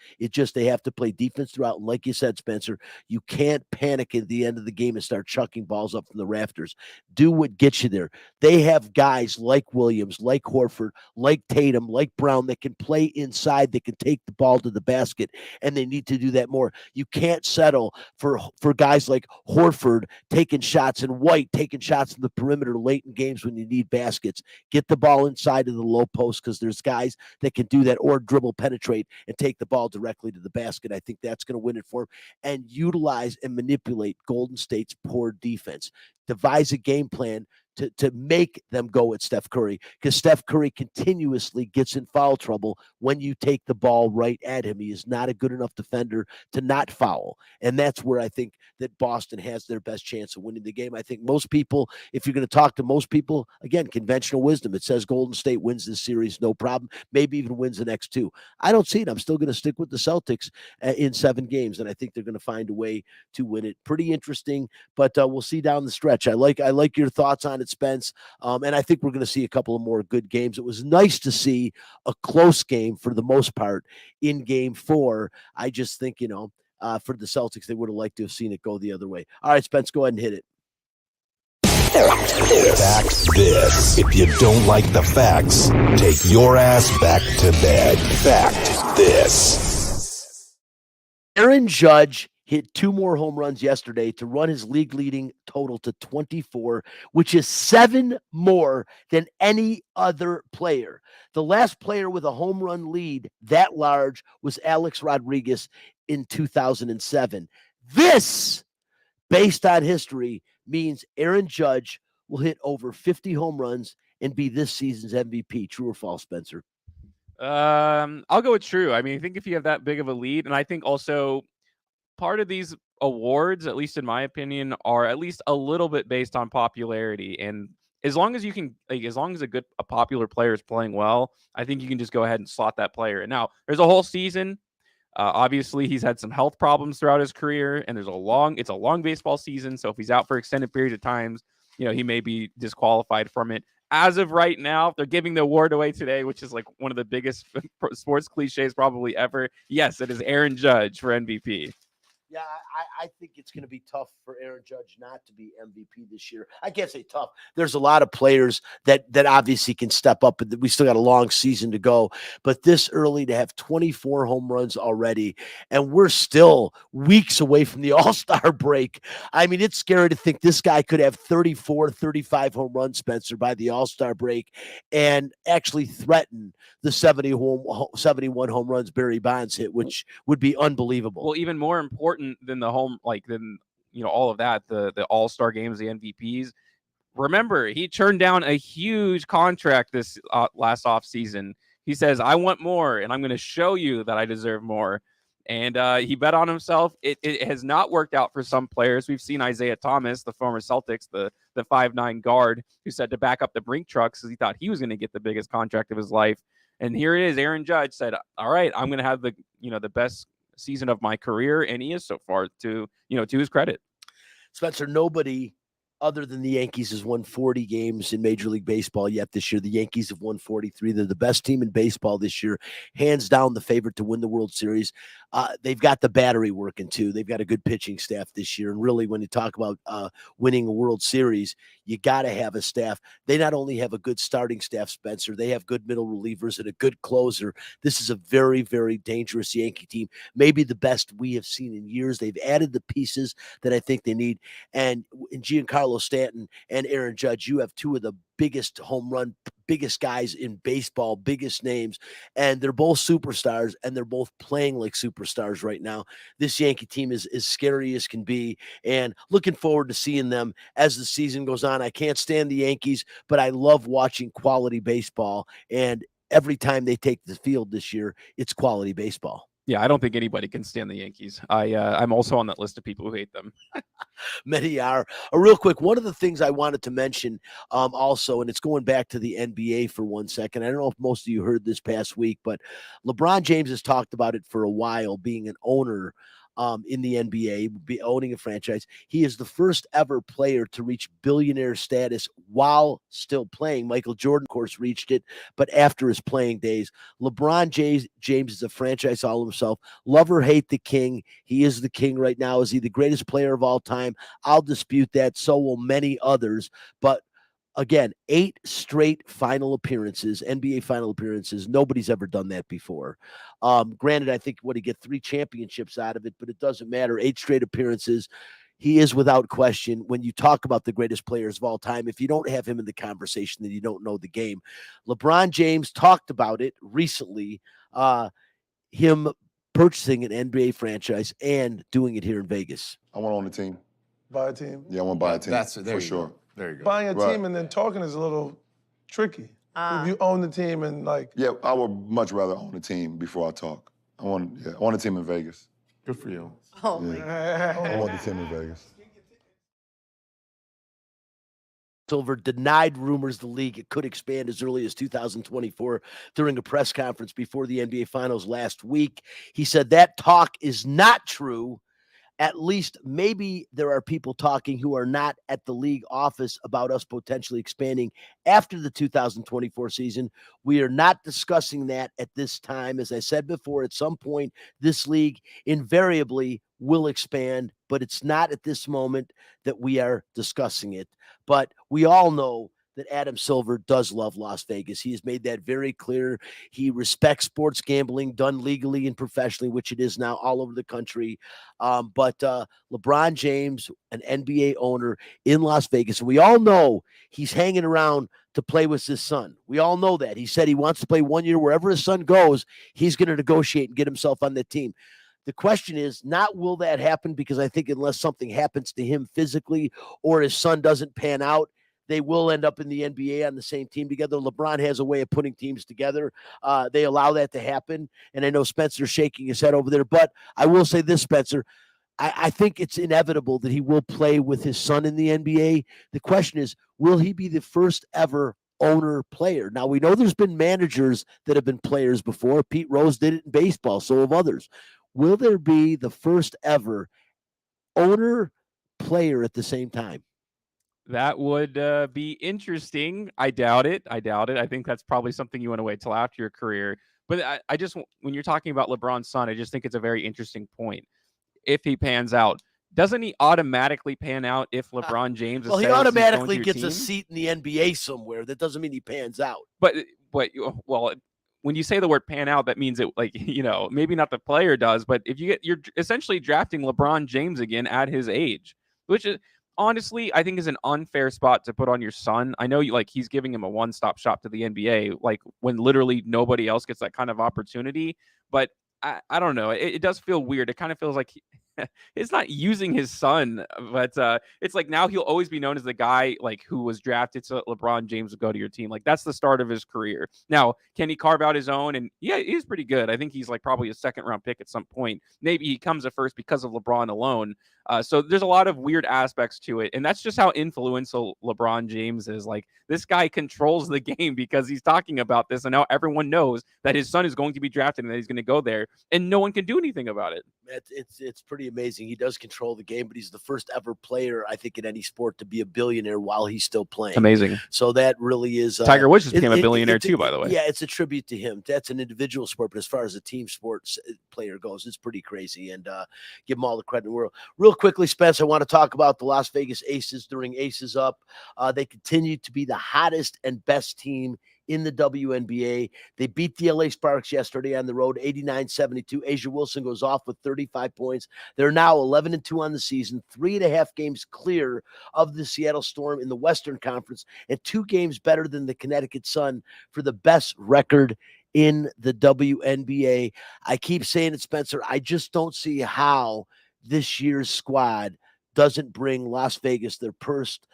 They have to play defense throughout. And like you said, Spencer, you can't panic at the end of the game and start chucking balls up from the rafters. Do what gets you there. They have guys like Williams, like Horford, like Tatum, like Brown that can play inside, that can take the ball to the basket, and they need to do that more. You can't settle for guys like Horford taking shots and White taking shots in the perimeter late in games when you need baskets. Get the ball inside of the low post, because there's guys that can do that, or dribble, penetrate, and take the ball directly to the basket. I think that's going to win it for him. And utilize and manipulate Golden State's poor defense. Devise a game plan to make them go at Steph Curry, because Steph Curry continuously gets in foul trouble when you take the ball right at him. He is not a good enough defender to not foul. And that's where I think that Boston has their best chance of winning the game. I think most people, if you're going to talk to most people, again, conventional wisdom, it says Golden State wins this series, no problem, maybe even wins the next 2. I don't see it. I'm still going to stick with the Celtics in 7 games, and I think they're going to find a way to win it. Pretty interesting, but we'll see down the stretch. I like your thoughts on it, Spence. And I think we're going to see a couple of more good games. It was nice to see a close game for the most part in game 4. I just think, for the Celtics, they would have liked to have seen it go the other way. All right, Spence, go ahead and hit it. Fact this. If you don't like the facts, take your ass back to bed. Fact this. Aaron Judge hit 2 more home runs yesterday to run his league-leading total to 24, which is 7 more than any other player. The last player with a home run lead that large was Alex Rodriguez in 2007. This, based on history, means Aaron Judge will hit over 50 home runs and be this season's MVP. True or false, Spencer? I'll go with true. I mean, I think if you have that big of a lead, and I think also part of these awards, at least in my opinion, are at least a little bit based on popularity. And as long as you can, as long as a popular player is playing well, I think you can just go ahead and slot that player. And now there's a whole season. Obviously, he's had some health problems throughout his career, and it's a long baseball season. So if he's out for extended periods of times, he may be disqualified from it. As of right now, if they're giving the award away today, which is like one of the biggest sports cliches probably ever, yes, it is Aaron Judge for MVP. Yeah, I think it's going to be tough for Aaron Judge not to be MVP this year. I can't say tough. There's a lot of players that obviously can step up, and we still got a long season to go. But this early to have 24 home runs already, and we're still weeks away from the All-Star break. I mean, it's scary to think this guy could have 34, 35 home runs, Spencer, by the All-Star break, and actually threaten the 71 home runs Barry Bonds hit, which would be unbelievable. Well, even more important than the home, all of that, the All-Star games, the MVPs. Remember, he turned down a huge contract this last offseason. He says, I want more, and I'm going to show you that I deserve more. And he bet on himself. It has not worked out for some players. We've seen Isaiah Thomas, the former Celtics, the 5'9" guard, who said to back up the Brink trucks because he thought he was going to get the biggest contract of his life. And here it is. Aaron Judge said, all right, I'm going to have the best season of my career, and he is so far, to his credit. Spencer, nobody other than the Yankees has won 40 games in Major League Baseball yet this year. The Yankees have won 43. They're the best team in baseball this year, hands down the favorite to win the World Series. they've got the battery working too. They've got a good pitching staff this year. And really, when you talk about winning a World Series, you got to have a staff. They not only have a good starting staff, Spencer, they have good middle relievers and a good closer. This is a very, very dangerous Yankee team, maybe the best we have seen in years. They've added the pieces that I think they need. And in Giancarlo Stanton and Aaron Judge, you have two of the biggest home run, biggest guys in baseball, biggest names, and they're both superstars, and they're both playing like superstars right now. This Yankee team is as scary as can be, and looking forward to seeing them as the season goes on. I can't stand the Yankees, but I love watching quality baseball, and every time they take the field this year, it's quality baseball. Yeah, I don't think anybody can stand the Yankees. I'm also on that list of people who hate them. Many are. Real quick, one of the things I wanted to mention also, and it's going back to the NBA for 1 second. I don't know if most of you heard this past week, but LeBron James has talked about it for a while, being an owner in the NBA, be owning a franchise. He is the first ever player to reach billionaire status while still playing. Michael Jordan, of course, reached it, but after his playing days. LeBron James is a franchise all himself. Love or hate the king. He is the king right now. Is he the greatest player of all time? I'll dispute that. So will many others. But again, 8 straight final appearances, NBA final appearances. Nobody's ever done that before. Granted, I think he get 3 championships out of it, but it doesn't matter. 8 straight appearances. He is without question. When you talk about the greatest players of all time, if you don't have him in the conversation, then you don't know the game. LeBron James talked about it recently, him purchasing an NBA franchise and doing it here in Vegas. I want to own the team. Buy a team? Yeah, I want to buy a team. That's for sure. There you go. Buying a team and then talking is a little tricky. If you own the team and Yeah, I would much rather own a team before I talk. I want a team in Vegas. Good for you. Oh, Yeah. I want the team in Vegas. Silver denied rumors the league could expand as early as 2024 during a press conference before the NBA Finals last week. He said that talk is not true. At least maybe there are people talking who are not at the league office about us potentially expanding after the 2024 season. We are not discussing that at this time. As I said before, at some point, this league invariably will expand, but it's not at this moment that we are discussing it. But we all know that Adam Silver does love Las Vegas. He has made that very clear. He respects sports gambling done legally and professionally, which it is now all over the country. But LeBron James, an NBA owner in Las Vegas, and we all know he's hanging around to play with his son. We all know that. He said he wants to play 1 year. Wherever his son goes, he's going to negotiate and get himself on the team. The question is not will that happen, because I think unless something happens to him physically or his son doesn't pan out, they will end up in the NBA on the same team together. LeBron has a way of putting teams together. They allow that to happen. And I know Spencer's shaking his head over there, but I will say this, Spencer, I think it's inevitable that he will play with his son in the NBA. The question is, will he be the first ever owner player? Now, we know there's been managers that have been players before. Pete Rose did it in baseball, so have others. Will there be the first ever owner player at the same time? That would be interesting. I doubt it. I think that's probably something you want to wait till after your career. But I just, when you're talking about LeBron's son, I just think it's a very interesting point. If he pans out, doesn't he automatically pan out if LeBron James? Well, he automatically gets a seat in the NBA somewhere. That doesn't mean he pans out. But well, when you say the word pan out, that means it, like, maybe not the player does, but if you're essentially drafting LeBron James again at his age, which is honestly, I think is an unfair spot to put on your son. I know he's giving him a one-stop shop to the NBA, like when literally nobody else gets that kind of opportunity. But I don't know. It does feel weird. It kind of feels like it's not using his son, but it's like now he'll always be known as the guy who was drafted so that LeBron James would go to your team. Like that's the start of his career. Now, can he carve out his own? And yeah, he's pretty good. I think he's probably a second-round pick at some point. Maybe he comes at first because of LeBron alone. So there's a lot of weird aspects to it. And that's just how influential LeBron James is. Like, this guy controls the game because he's talking about this. And now everyone knows that his son is going to be drafted and that he's going to go there. And no one can do anything about it. It's pretty amazing. He does control the game, but he's the first ever player, I think, in any sport to be a billionaire while he's still playing. Amazing. So that really is. Tiger Woods just became a billionaire too, by the way. Yeah, it's a tribute to him. That's an individual sport, but as far as a team sports player goes, it's pretty crazy. And give him all the credit in the world. Real quickly, Spence, I want to talk about the Las Vegas Aces during Aces Up. They continue to be the hottest and best team in the WNBA. They beat the LA Sparks yesterday on the road, 89-72. Asia Wilson goes off with 35 points. They're now 11-2 on the season, 3.5 games clear of the Seattle Storm in the Western Conference, and 2 games better than the Connecticut Sun for the best record in the WNBA. I keep saying it, Spencer. I just don't see how this year's squad doesn't bring Las Vegas their first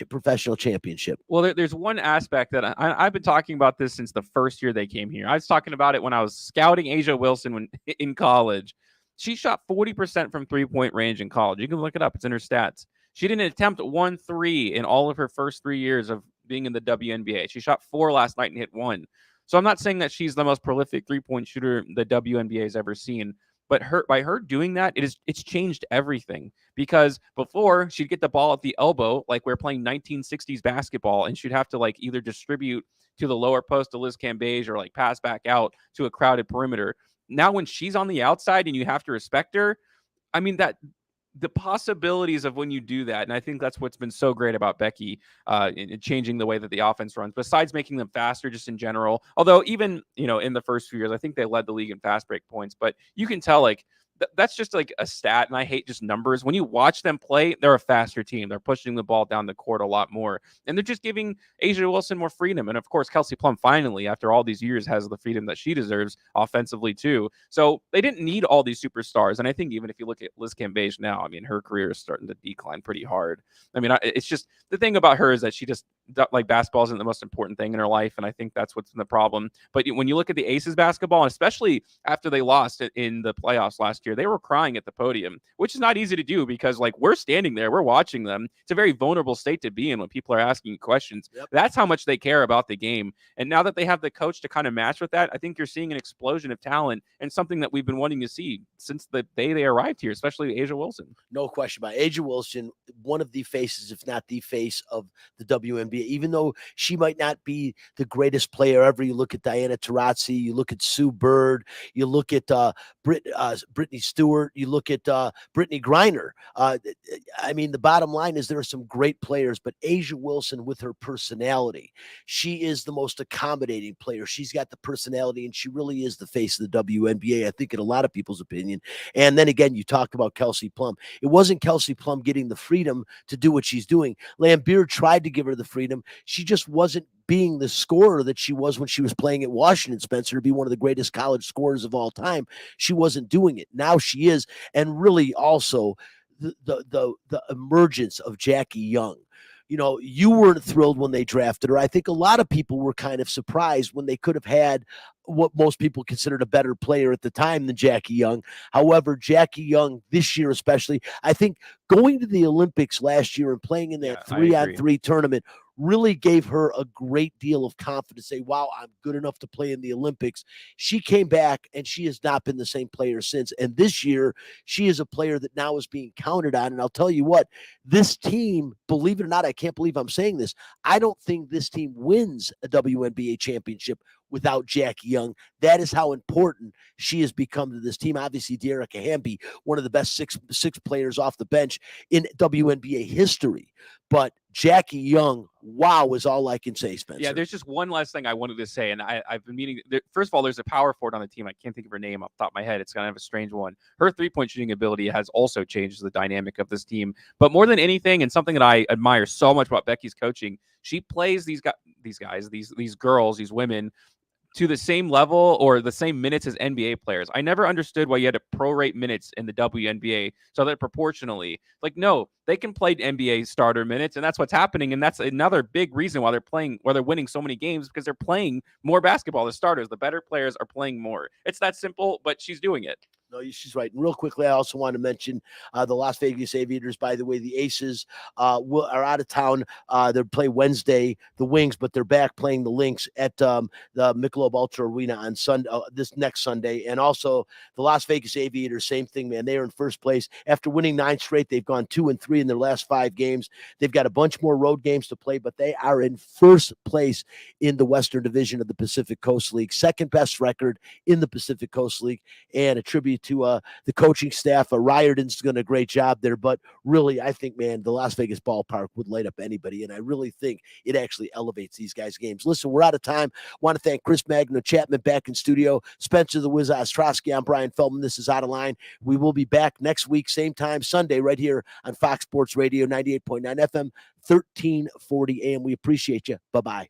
professional championship. Well, there's one aspect that I've been talking about this since the first year they came here. I was talking about it when I was scouting Asia Wilson when in college. She shot 40% from three-point range in college. You can look it up. It's in her stats. She didn't attempt 1 3 in all of her first 3 years of being in the WNBA. She shot 4 last night and hit 1. So I'm not saying that she's the most prolific three-point shooter the WNBA has ever seen. But by her doing that, it's changed everything. Because before, she'd get the ball at the elbow, like we're playing 1960s basketball, and she'd have to like either distribute to the lower post to Liz Cambage or like pass back out to a crowded perimeter. Now, when she's on the outside and you have to respect her, I mean, that the possibilities of when you do that, and I think that's what's been so great about Becky in changing the way that the offense runs, besides making them faster just in general. Although even, in the first few years, I think they led the league in fast break points, but you can tell like that's just like a stat, and I hate just numbers. When you watch them play, they're a faster team. They're pushing the ball down the court a lot more, and they're just giving Asia Wilson more freedom. And of course, Kelsey Plum finally, after all these years, has the freedom that she deserves offensively too. So they didn't need all these superstars. And I think even if you look at Liz Cambage now, I mean, her career is starting to decline pretty hard. I mean, it's just the thing about her is that she just like basketball isn't the most important thing in her life, and I think that's what's the problem. But when you look at the Aces basketball, and especially after they lost in the playoffs last year, they were crying at the podium, which is not easy to do because like we're standing there, we're watching them. It's a very vulnerable state to be in when people are asking questions. Yep. That's how much they care about the game. And now that they have the coach to kind of match with that, I think you're seeing an explosion of talent and something that we've been wanting to see since the day they arrived here, especially Asia Wilson. No question about it. Asia Wilson, one of the faces, if not the face of the WNBA, even though she might not be the greatest player ever. You look at Diana Taurasi, you look at Sue Bird, you look at Brittany Stewart, you look at Brittany Griner. I mean, the bottom line is there are some great players, but Asia Wilson with her personality, she is the most accommodating player. She's got the personality, and she really is the face of the WNBA, I think, in a lot of people's opinion. And then again, you talked about Kelsey Plum. It wasn't Kelsey Plum getting the freedom to do what she's doing. Lambeer tried to give her the freedom. She just wasn't being the scorer that she was when she was playing at Washington, Spencer, to be one of the greatest college scorers of all time. She wasn't doing it. Now she is. And really also the emergence of Jackie Young. You weren't thrilled when they drafted her. I think a lot of people were kind of surprised when they could have had what most people considered a better player at the time than Jackie Young. However, Jackie Young this year especially, I think going to the Olympics last year and playing in that 3-on-3 tournament really gave her a great deal of confidence. Say, wow, I'm good enough to play in the Olympics. She came back and she has not been the same player since. And this year, she is a player that now is being counted on. And I'll tell you what, this team, believe it or not, I can't believe I'm saying this, I don't think this team wins a WNBA championship without Jackie Young. That is how important she has become to this team. Obviously, Dearica Hamby, one of the best six players off the bench in WNBA history. But Jackie Young, wow, is all I can say, Spencer. Yeah, there's just one last thing I wanted to say, and I've been meaning. First of all, there's a power forward on the team. I can't think of her name off the top of my head. It's kind of a strange one. Her three-point shooting ability has also changed the dynamic of this team. But more than anything, and something that I admire so much about Becky's coaching, she plays these girls, these women, to the same level or the same minutes as NBA players. I never understood why you had to prorate minutes in the WNBA so that proportionally, no, they can play NBA starter minutes, and that's what's happening. And that's another big reason why they're winning so many games, because they're playing more basketball. The starters, the better players are playing more. It's that simple, but she's doing it. No, she's right. And real quickly, I also want to mention the Las Vegas Aviators. By the way, the Aces are out of town. They play Wednesday, the Wings, but they're back playing the Lynx at the Michelob Ultra Arena on Sunday, this next Sunday. And also the Las Vegas Aviators, same thing, man. They are in first place after winning 9 straight. They've gone 2-3 in their last 5 games. They've got a bunch more road games to play, but they are in first place in the Western Division of the Pacific Coast League, second best record in the Pacific Coast League, and a tribute to the coaching staff. Riordan's done a great job there, but really, I think, man, the Las Vegas ballpark would light up anybody, and I really think it actually elevates these guys' games. Listen, we're out of time. Want to thank Chris Magno Chapman back in studio, Spencer the Wiz Ostrowski. I'm Brian Feldman. This is Out of Line. We will be back next week, same time, Sunday, right here on Fox Sports Radio, 98.9 FM, 1340 AM. We appreciate you. Bye-bye.